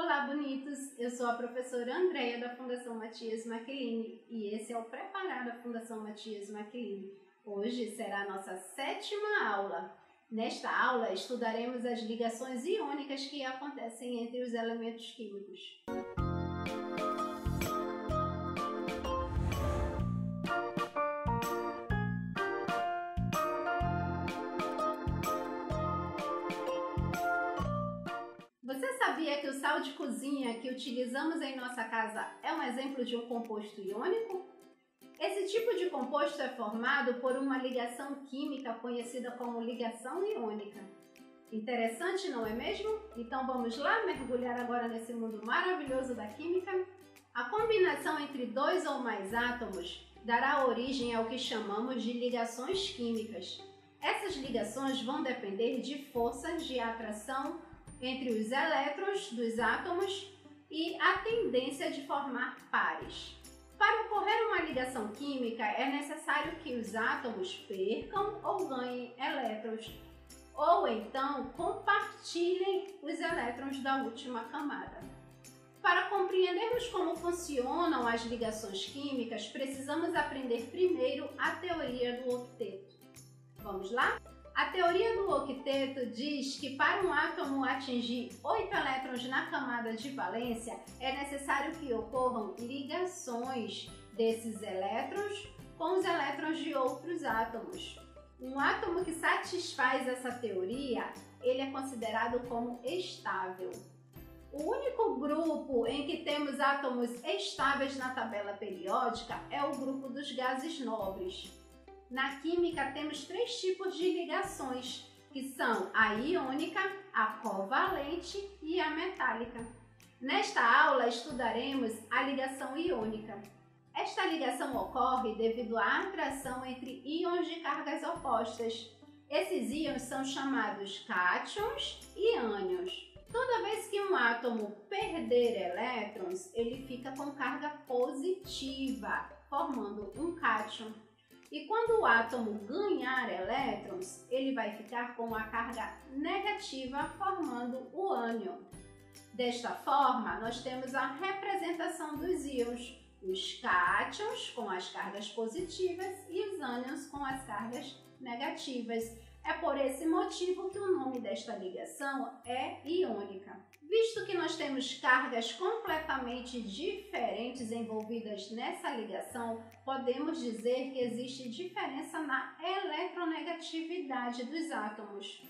Olá, bonitos! Eu sou a professora Andreia da Fundação Matias Michelini e esse é o Preparar da Fundação Matias Michelini. Hoje será a nossa 7ª aula. Nesta aula estudaremos as ligações iônicas que acontecem entre os elementos químicos. Você sabia que o sal de cozinha que utilizamos em nossa casa é um exemplo de um composto iônico? Esse tipo de composto é formado por uma ligação química conhecida como ligação iônica. Interessante, não é mesmo? Então vamos lá mergulhar agora nesse mundo maravilhoso da química? A combinação entre dois ou mais átomos dará origem ao que chamamos de ligações químicas. Essas ligações vão depender de forças de atração entre os elétrons dos átomos e a tendência de formar pares. Para ocorrer uma ligação química, é necessário que os átomos percam ou ganhem elétrons, ou então compartilhem os elétrons da última camada. Para compreendermos como funcionam as ligações químicas, precisamos aprender primeiro a teoria do octeto. Vamos lá? A teoria do octeto diz que para um átomo atingir 8 elétrons na camada de valência, é necessário que ocorram ligações desses elétrons com os elétrons de outros átomos. Um átomo que satisfaz essa teoria, ele é considerado como estável. O único grupo em que temos átomos estáveis na tabela periódica é o grupo dos gases nobres. Na química temos 3 tipos de ligações, que são a iônica, a covalente e a metálica. Nesta aula estudaremos a ligação iônica. Esta ligação ocorre devido à atração entre íons de cargas opostas. Esses íons são chamados cátions e ânions. Toda vez que um átomo perder elétrons, ele fica com carga positiva, formando um cátion. E quando o átomo ganhar elétrons, ele vai ficar com a carga negativa, formando o ânion. Desta forma, nós temos a representação dos íons, os cátions com as cargas positivas e os ânions com as cargas negativas. É por esse motivo que o nome desta ligação é iônica. Visto que nós temos cargas completamente diferentes envolvidas nessa ligação, podemos dizer que existe diferença na eletronegatividade dos átomos.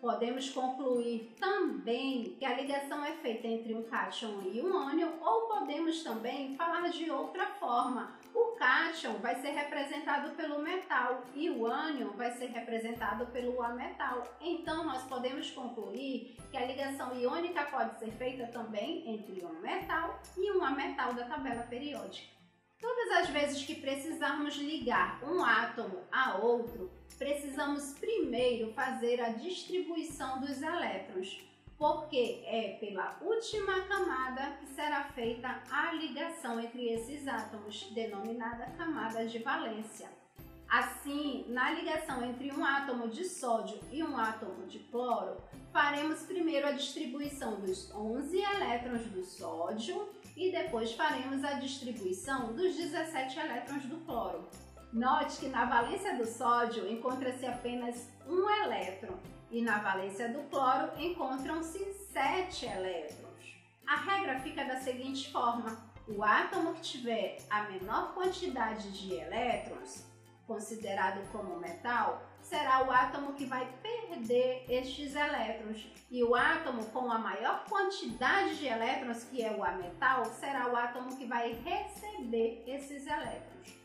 Podemos concluir também que a ligação é feita entre um cátion e um ânion, ou podemos também falar de outra forma. O cátion vai ser representado pelo metal e o ânion vai ser representado pelo ametal. Então, nós podemos concluir que a ligação iônica pode ser feita também entre um metal e um ametal da tabela periódica. Todas as vezes que precisarmos ligar um átomo a outro, precisamos primeiro fazer a distribuição dos elétrons, porque é pela última camada que será feita a ligação entre esses átomos, denominada camada de valência. Assim, na ligação entre um átomo de sódio e um átomo de cloro, faremos primeiro a distribuição dos 11 elétrons do sódio e depois faremos a distribuição dos 17 elétrons do cloro. Note que na valência do sódio encontra-se apenas um elétron e na valência do cloro encontram-se 7 elétrons. A regra fica da seguinte forma: o átomo que tiver a menor quantidade de elétrons, considerado como metal, será o átomo que vai perder estes elétrons, e o átomo com a maior quantidade de elétrons, que é o ametal, será o átomo que vai receber esses elétrons.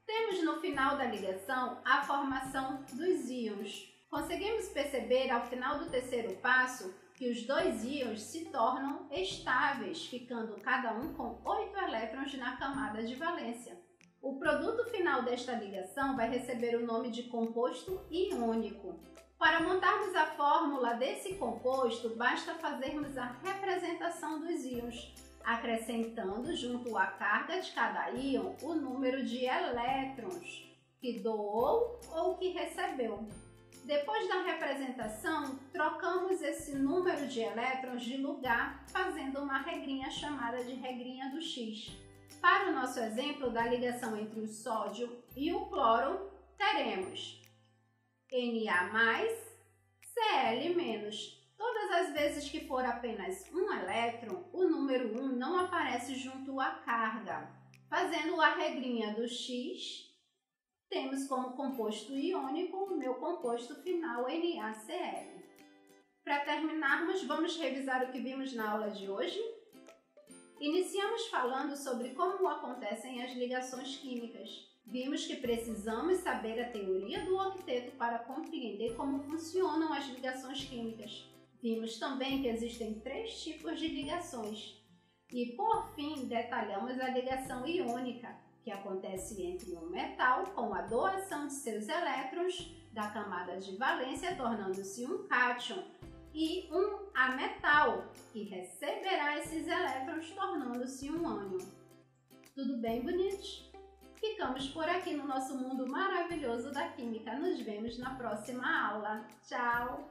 Temos no final da ligação a formação dos íons. Conseguimos perceber ao final do terceiro passo que os dois íons se tornam estáveis, ficando cada um com 8 elétrons na camada de valência. O produto final desta ligação vai receber o nome de composto iônico. Para montarmos a fórmula desse composto, basta fazermos a representação dos íons, acrescentando junto à carga de cada íon o número de elétrons que doou ou que recebeu. Depois da representação, trocamos esse número de elétrons de lugar, fazendo uma regrinha chamada de regrinha do X. Para o nosso exemplo da ligação entre o sódio e o cloro, teremos Na+, Cl-. Todas as vezes que for apenas um elétron, o número 1 não aparece junto à carga. Fazendo a regrinha do X, temos como composto iônico o meu composto final NaCl. Para terminarmos, vamos revisar o que vimos na aula de hoje? Iniciamos falando sobre como acontecem as ligações químicas. Vimos que precisamos saber a teoria do octeto para compreender como funcionam as ligações químicas. Vimos também que existem 3 tipos de ligações. E, por fim, detalhamos a ligação iônica, que acontece entre um metal com a doação de seus elétrons da camada de valência, tornando-se um cátion, e um ametal, que receberá esses elétrons, tornando-se um ânion. Tudo bem, bonitos? Ficamos por aqui no nosso mundo maravilhoso da química. Nos vemos na próxima aula. Tchau!